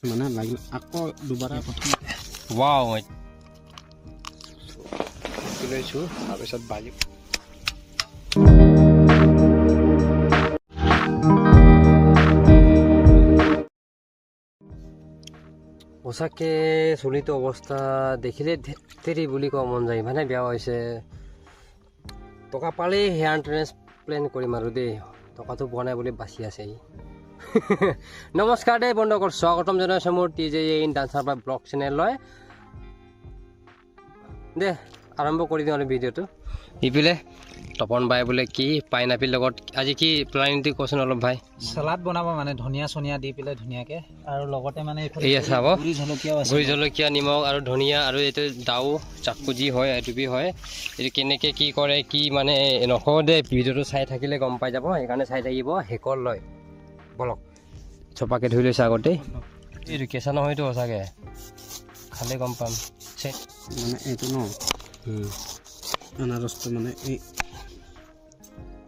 মানে লাগিল আকৌ দুবাৰ ৱাও লৈছোঁ তাৰপিছত বাজি সঁচাকে চলিত অৱস্থা দেখিলে ধেৰি বুলি ক'ব মন যায়, ইমানে বেয়া হৈছে। টকা পালেই হেয়াৰ ট্ৰেন্সপ্লেণ্ট কৰিম আৰু দেই, টকাটো পোৱা নাই বুলি বাচি আছে ই। নমস্কাৰ দেই বন্ধুসকল, স্বাগতম জনাইছোঁ মোৰ TJ ইন ডান্সাৰ বা ব্লগ চেনেললৈ। দে আৰম্ভ কৰি দিওঁ আৰু ভিডিঅ'টো। ইপিলে তপন বাই বোলে কি পাইনাপিল লগত আজি কি প্লানিংটো কচোন অলপ ভাই। সালাদ বনাব মানে ধনিয়া চনিয়া দি পেলাই ধুনীয়াকে, আৰু লগতে মানে এয়া চাব গুড়ি জলকীয়াও আছে, গুড়ি জলকীয়া নিমখ আৰু ধনিয়া আৰু এইটো দাও চাকু যি হয় এইটো বি হয়। এইটো কেনেকৈ কি কৰে কি মানে নকওঁ দেই, ভিডিঅ'টো চাই থাকিলে গম পাই যাব, সেইকাৰণে চাই থাকিব শেষৰ লয়। বলক চপাকে ধুই লৈছে আগতে, এইটো কেঁচা নহয়তো সঁচাকৈ খালে গম পাম। মানে এইটো ন আনাৰসটো মানে এই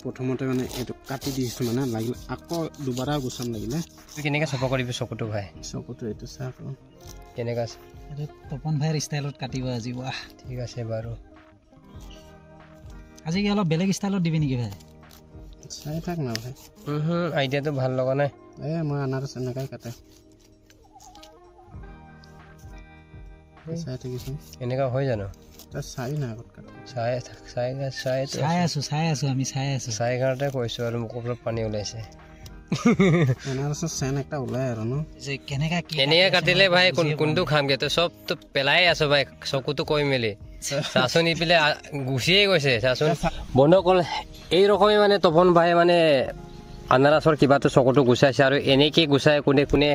প্ৰথমতে মানে এইটো কাটি দিছোঁ, মানে লাগিলে আকৌ দুবাৰ গুচাম লাগিলে। কেনেকৈ চপা কৰিবি চকুটো ভাই, চকুটো এইটো চাহ কেনেকুৱা আছে এইটো তপন ভাইৰ ষ্টাইলত কাটিব আজি। বাহ ঠিক আছে বাৰু, আজি কি অলপ বেলেগ ষ্টাইলত দিবি নেকি ভাই? চাই থাক না ভাই। আইডিয়াটো ভাল লগা নাই। মই আনাৰস এনেকাই কাটে, চাই থাকিছোঁ। এনেকুৱা হয় জানো? তই চাই না আগত কাটে, চাই আছো আমি চাই আছো। চাই কাৰণতে কৈছোঁ আৰু মুখৰ পৰা পানী ওলাইছে। আনাৰসৰ চেন একটা ওলাই আৰু ন, যে কেনেকা কেনেকৈ কাটিলে ভাই কোনটো খামগে? তই চবতো পেলাই আছো ভাই, চকুটো কৈ মেলি চাচোন নি পেলাই গুচিয়ে গৈছে। চাচোন বন্ধুসকল, এই ৰকমে মানে তপন ভাই মানে আনাৰসৰ কিবাটো চকুটো গুচাইছে, আৰু এনেকৈ গুচাই কোনে কোনে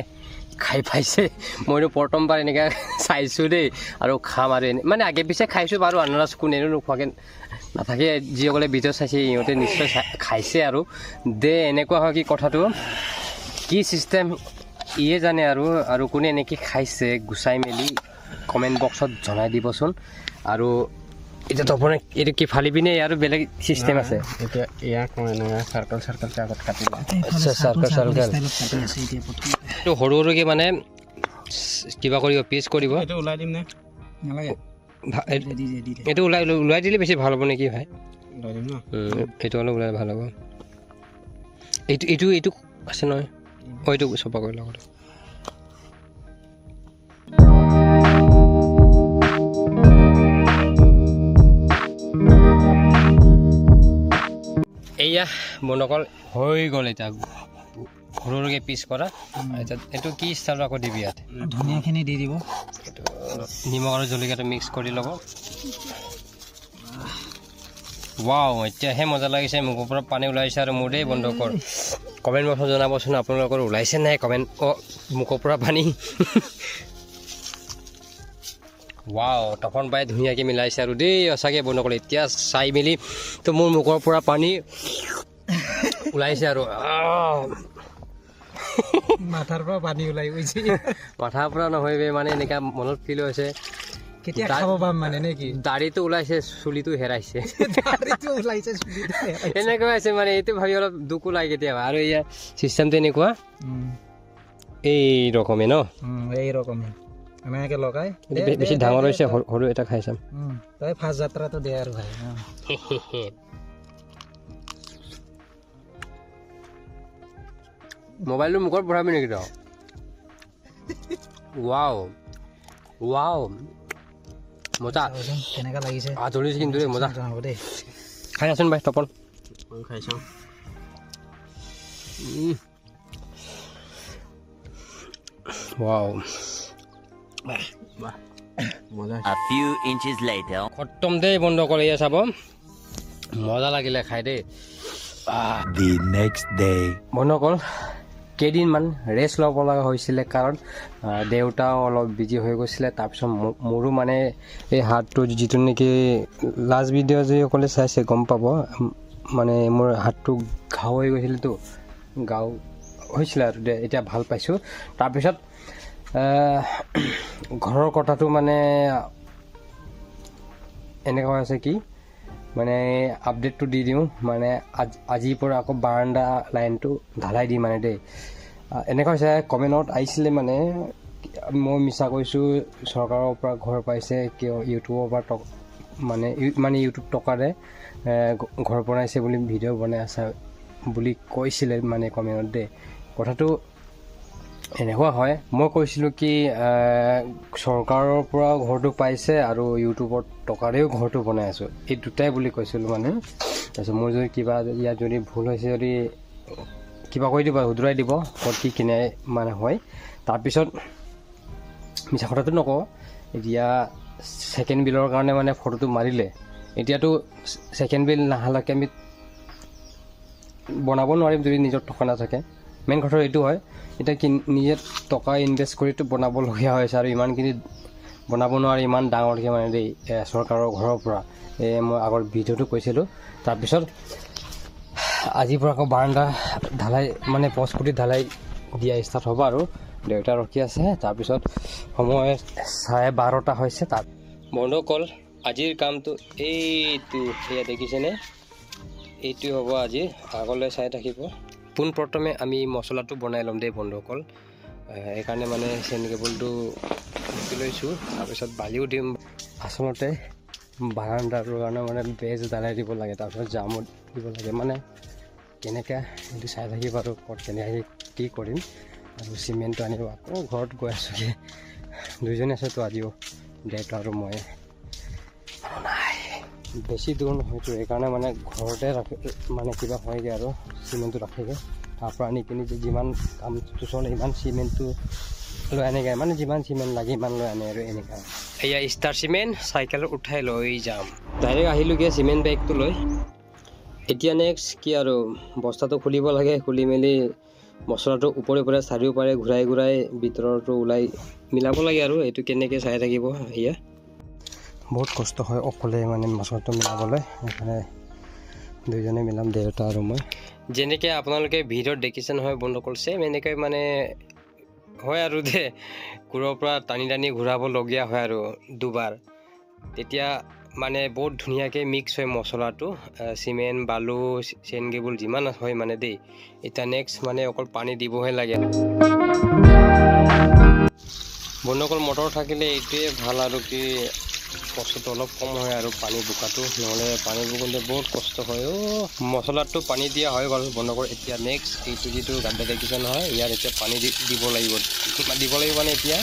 খাই পাইছে মইতো প্ৰথমবাৰ এনেকৈ চাইছোঁ দেই, আৰু খাম আৰু এনে মানে আগে পিছে খাইছোঁ বাৰু আনাৰস, কোনেনো নোখোৱাকৈ নাথাকে। যিসকলে ভিডিঅ' চাইছে সিহঁতে নিশ্চয় খাইছে। আৰু দে এনেকুৱা হয় কি কথাটো কি চিষ্টেম ইয়ে জানে, আৰু কোনে এনেকৈ খাইছে গুচাই মেলি কমেণ্ট বক্সত জনাই দিবচোন। আৰু এতিয়া তপনে এইটো কি ফালি পিনে আৰু বেলেগ চিষ্টেম আছে? এতিয়া ইয়াক মই এনেকৈ চাৰ্কল চাৰ্কলকৈ আগত কাটি লওঁ। আচ্ছা চাৰ্কল চাৰ্কল এইটো সৰু সৰুকৈ মানে কিবা কৰিব, পিচ কৰিব। এইটো ওলাই দিম নে নালাগে? এইটো ওলাই দিলে বেছি ভাল হ'ব নেকি ভাই? ওলাই দিম ন, এইটো অলপ ওলাই ভাল হ'ব। এইটো আছে নহয়, এইটো চপা কৰি লগতে। এয়া বন্ধুসকল হৈ গ'ল, এতিয়া সৰু সৰুকৈ পিচ কৰা। এতিয়া এইটো কি ষ্টাইলত আকৌ দিবি? ইয়াত ধনিয়াখিনি দি দিব, এইটো নিমখ আৰু জলকীয়াটো মিক্স কৰি ল'ব। ৱাও এতিয়াহে মজা লাগিছে, মুখৰ পৰা পানী ওলাইছে আৰু মোৰ দেই বন্ধুসকল। কমেণ্ট বক্সত জনাবচোন আপোনালোকৰ ওলাইছে নাই কমেণ্ট, মুখৰ পৰা পানী। ৱাও তপন বাই ধুনীয়াকৈ মিলাইছে আৰু দেই সঁচাকৈ বন্ধুসকল। এতিয়া চাই মেলি তো মোৰ মুখৰ পৰা পানী ওলাইছে আৰু মাথাৰ পৰা পানী ওলাই গৈছে। মাথাৰ পৰা নহয় মানে এনেকুৱা মনত ফিল হৈছে, কেতিয়া খাব পাম মানে নে কি? দাড়িটো ওলাইছে, চুলিটো হেৰাইছে, ওলাইছে এনেকুৱা হৈছে মানে। এইটো ভাবি অলপ দুখো লাগে কেতিয়াবা। আৰু ইয়াৰ চিষ্টেমটো এনেকুৱা এই ৰকমে ন, এই ৰকমে এনেকৈ লগাই বেছি ডাঙৰ হৈছে, সৰু এটা খাই চাম। তই ফাৰ্ষ্ট যাত্ৰাটো দে আৰু ভাই। মোবাইলটো মুখত ভৰাবি নেকি তই? ৱাও ৱাও মজা, কেনেকা লাগিছে জ্বলিছে কিন্তু দেই, মজা। হ'ব দেই, খাই আছোন ভাই তপন, খাই চাওঁ। ৱাও মজা। A few inches later. খতম দেই বন্ধুসকল, এয়া চাব মজা লাগিলে খাই দেই। The next day. বন্ধুসকল কেইদিনমান ৰেষ্ট ল'ব লগা হৈছিলে, কাৰণ দেউতাও অলপ বিজি হৈ গৈছিলে। তাৰপিছত মোৰো মানে এই হাতটো যিটো নেকি লাষ্ট ভিডিঅ' যিসকলে চাইছে গম পাব, মানে মোৰ হাতটো ঘাও হৈ গৈছিলেতো, ঘাও হৈছিলে আৰু এতিয়া ভাল পাইছোঁ। তাৰপিছত ঘৰৰ কথাটো মানে এনেকুৱা হৈছে কি, মানে আপডেটটো দি দিওঁ, মানে আজিৰ পৰা আকৌ বাৰাণ্ডা লাইনটো ঢালাই দিম মানে দেই। এনেকুৱা হৈছে কমেণ্টত আহিছিলে মানে মই মিছা কৈছোঁ চৰকাৰৰ পৰা ঘৰ পাইছে কিয় ইউটিউবৰ পৰা মানে ইউটিউব টকাৰে ঘৰ বনাইছে বুলি ভিডিঅ' বনাই আছে বুলি কৈছিলে মানে কমেণ্টত দেই। কথাটো এনেকুৱা হয়, মই কৈছিলোঁ কি চৰকাৰৰ পৰা ঘৰটো পাইছে আৰু ইউটিউবৰ টকাৰেও ঘৰটো বনাই আছোঁ, এই দুটাই বুলি কৈছিলোঁ মানে। তাৰপিছত মোৰ যদি কিবা ইয়াত যদি ভুল হৈছে যদি কিবা কৰি দিব, শুধৰাই দিব ক'ত কি কিনে মানে হয়। তাৰপিছত মিছা কথাটো নকওঁ, এতিয়া ছেকেণ্ড বিলৰ কাৰণে মানে ফটোটো মাৰিলে, এতিয়াতো ছেকেণ্ড বিল নাহালৈকে আমি বনাব নোৱাৰিম যদি নিজৰ টকা নাথাকে। মেইন কথা এইটো হয়, এতিয়া নিজে টকা ইনভেষ্ট কৰিতো বনাবলগীয়া হৈছে আৰু ইমানখিনি বনাব নোৱাৰি ইমান ডাঙৰকৈ মানে দেই চৰকাৰৰ ঘৰৰ পৰা। মই আগৰ ভিডিঅ'টো কৈছিলোঁ। তাৰপিছত আজিৰ পৰা আকৌ বাৰাণ্ডা ঢালাই মানে পচকুটি ঢালাই দিয়া ষ্টাৰ্ট হ'ব আৰু দেউতা ৰখি আছে। তাৰপিছত সময় 12:30 হৈছে। তাত বন্ধুসকল আজিৰ কামটো এইটো সেয়া দেখিছেনে, এইটো হ'ব আজি, আগলৈ চাই থাকিব। পোনপ্ৰথমে আমি মছলাটো বনাই ল'ম দেই বন্ধুসকল। সেইকাৰণে মানে চেন কেবলটো মুঠি লৈছোঁ, তাৰপিছত বালিও দিম। আচলতে বাৰাণ্ডাৰ কাৰণে মানে বেজ ঢালাই দিব লাগে, তাৰপিছত জামত দিব লাগে। মানে কেনেকৈ সেইটো চাই থাকিব আৰু ক'ত কেনেকৈ কি কৰিম। আৰু চিমেণ্টটো আনিব, আকৌ ঘৰত গৈ আছোঁগৈ। দুইজনে আছোঁতো আজিও, দেউতা আৰু মই। নাই বেছি দূৰ নহয়তো, সেইকাৰণে মানে ঘৰতে ৰাখি মানে কিবা হয়গৈ আৰু চিমেণ্টটো ৰাখেগৈ। তাৰপৰা আনি কিনি যিমান কামটো চলে সিমান চিমেণ্টটো লৈ আনেগৈ, মানে যিমান চিমেণ্ট লাগে সিমান লৈ আনে আৰু এনেকুৱা। এয়া ষ্টাৰ চিমেণ্ট চাইকেলত উঠাই লৈ যাম। ডাইৰেক্ট আহিলোগৈ চিমেণ্ট বেগটো লৈ। এতিয়া নেক্সট কি আৰু বস্তাটো খুলিব লাগে, খুলি মেলি মছলাটো ওপৰে চাৰিওপাৰে ঘূৰাই ঘূৰাই ভিতৰতো ওলাই মিলাব লাগে আৰু এইটো কেনেকৈ চাই থাকিব। এয়া বহুত কষ্ট হয় অকলে মানে মছলাটো মিলাবলৈ, সেইকাৰণে দুইজনে মিলাম, দেউতা আৰু মই। যেনেকৈ আপোনালোকে ভিডিঅ'ত দেখিছে নহয় বন্ধুসকল, ছেম এনেকৈ মানে হয় আৰু কোৰৰ পৰা টানি ঘূৰাবলগীয়া হয় আৰু দুবাৰ। তেতিয়া মানে বহুত ধুনীয়াকৈ মিক্স হয় মছলাটো, চিমেণ্ট বালু চেন কেবল যিমান হয় মানে দেই। এতিয়া নেক্সট মানে অকল পানী দিবহে লাগে। বন্ধুসকল মটৰ থাকিলে এইটোৱে ভাল আৰু কি কষ্টটো অলপ কম হয় আৰু পানী বোকাটো, নহ'লে পানী বোকোতে বহুত কষ্ট হয়। মছলাটো পানী দিয়া হয় বাৰু বন্ধুসকল। এতিয়া নেক্সট এইটো যিটো গাড্ডা দেখিছে নহয়, ইয়াত এতিয়া পানী দিব লাগিব মানে এতিয়া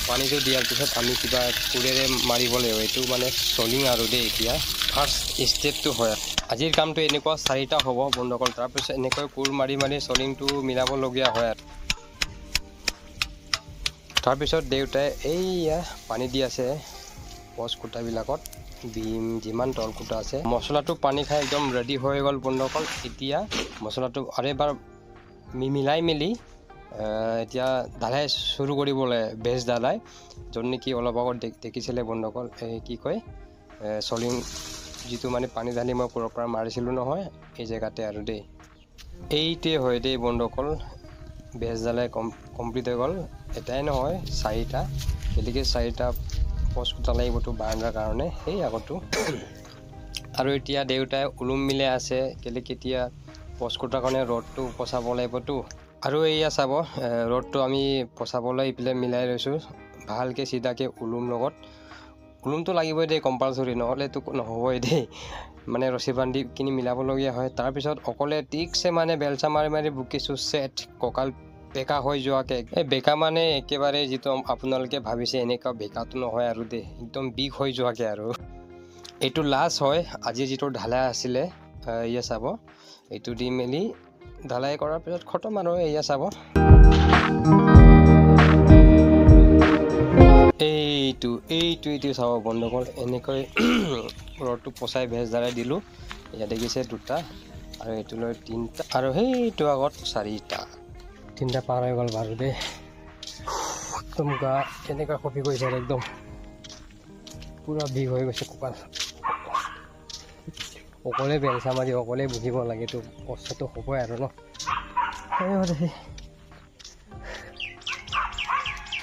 পানীটো দিয়াৰ পিছত আমি কিবা কোৰেৰে মাৰিব লাগিব। এইটো মানে চলিং আৰু দেই এতিয়া ফাৰ্ষ্ট ষ্টেপটো হয়। আজিৰ কামটো এনেকুৱা 4টা হ'ব বন্ধুসকল। তাৰপিছত এনেকৈ কোৰ মাৰি চলিংটো মিলাবলগীয়া হয় আৰু তাৰপিছত দেউতাই এইয়া পানী দি আছে পচ কুটাবিলাকত, বিম যিমান তল কুটা আছে। মছলাটো পানী খাই একদম ৰেডি হৈ গ'ল বন্ধুসকল। এতিয়া মছলাটো আৰু এবাৰ মিলাই মেলি এতিয়া ঢালাই চুৰু কৰিবলৈ বেজ ঢালাই, য'ত নেকি অলপ আগত দেখিছিলে বন্ধুসকল, এই কি কয় চলিং যিটো মানে পানী ঢালি মই কোৰৰ পৰা মাৰিছিলোঁ নহয়, এই জেগাতে আৰু দেই। এইটোৱে হয় দেই বন্ধুসকল, বেজ ঢালাই কমপ্লিট হৈ গ'ল। এটাই নহয় 4টা, গতিকে 4টা পচ কুটা লাগিবতো বাৰাণ্ডাৰ কাৰণে, সেই আগতো। আৰু এতিয়া দেউতাই ওলোম মিলাই আছে, কেতিয়া পচ কুটাৰ কাৰণে ৰ'দটো পচাব লাগিবতো। আৰু এয়া চাব ৰ'দটো আমি পচাবলৈ এইফালে মিলাই লৈছোঁ ভালকৈ চিধাকৈ ওলোম লগত। ওলোমটো লাগিবই দেই কম্পালচৰি, নহ'লেতো নহ'বই দেই, মানে ৰছী বান্ধি কিনি মিলাবলগীয়া হয়। তাৰপিছত অকলে ঠিকছে মানে বেলচা মাৰি বুকিছোঁ ছেট, কঁকাল বেকা হৈ যোৱাকৈ। এই বেকা মানে একেবাৰে যিটো আপোনালোকে ভাবিছে এনেকুৱা বেকাটো নহয় আৰু দেই, একদম বিষ হৈ যোৱাকৈ আৰু। এইটো লাষ্ট হয় আজি যিটো ঢালাই আছিলে, এয়া চাব, এইটো দি মেলি ঢালাই কৰাৰ পিছত খতম আৰু। এয়া চাব, এইটো চাব বন্ধুসকল, এনেকৈ ৰ'দটো পচাই ভেজ ঢালাই দিলোঁ। ইয়াত দেখিছে 2টা আৰু এইটো লৈ 3টা আৰু সেইটো আগত 4টা। 3টা পাৰ হৈ গ'ল বাৰু দেই। একদম গা কেনেকুৱা কপি কৰিছে আৰু একদম পূৰা বিষ হৈ গৈছে কঁকাল। অকলে বেলচা মাৰি অকলে বুজিব লাগেতো, কষ্টটো হ'বই আৰু ন।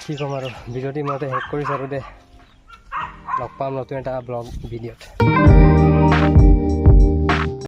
কি ক'ম আৰু ভিডিঅ'টি মতে শেষ কৰিছোঁ আৰু দে। লগ পাম নতুন এটা ব্লগ ভিডিঅ'ত।